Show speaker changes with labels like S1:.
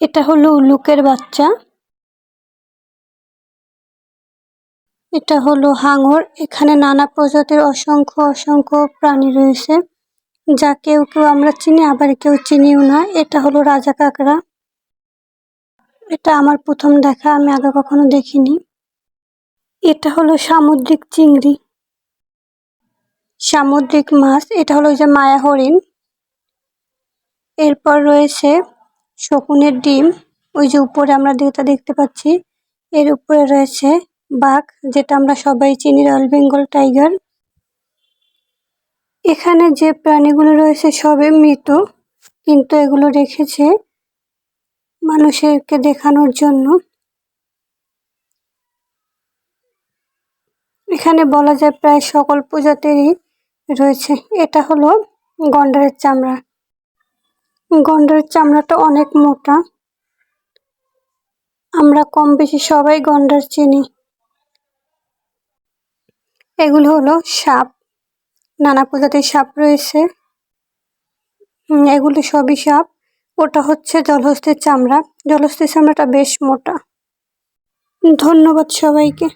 S1: এটা হলো উল্লুকের বাচ্চা। এটা হলো হাঙর। এখানে নানা প্রজাতির অসংখ্য অসংখ্য প্রাণী রয়েছে, যা কেউ কেউ আমরা চিনি, আবার কেউ চিনিও না। এটা হলো রাজা কাঁকড়া। এটা আমার প্রথম দেখা, আমি আগে কখনো দেখিনি। এটা হলো সামুদ্রিক চিংড়ি, সামুদ্রিক মাছ। এটা হলো যে মায়া হরিণ। এরপর রয়েছে শকুনের ডিম, ওই যে উপরে আমরা যেটা দেখতে পাচ্ছি। এর উপরে রয়েছে বাঘ, যেটা আমরা সবাই চিনি, রয়্যাল বেঙ্গল টাইগার। এখানে যে প্রাণীগুলো রয়েছে সবই মৃত, কিন্তু এগুলো রেখেছে মানুষেরকে দেখানোর জন্য। এখানে বলা যায় প্রায় সকল প্রজাতিরই রয়েছে। এটা হলো গন্ডারের চামড়া। গন্ডারের চামড়াটা অনেক মোটা। আমরা কম বেশি সবাই গন্ডার চিনি। এগুলো হলো সাপ, নানা প্রজাতির সাপ রয়েছে। এগুলো সবই সাপ। ওটা হচ্ছে জলহস্তির চামড়া। জলহস্তির চামড়াটা বেশ মোটা। ধন্যবাদ সবাইকে।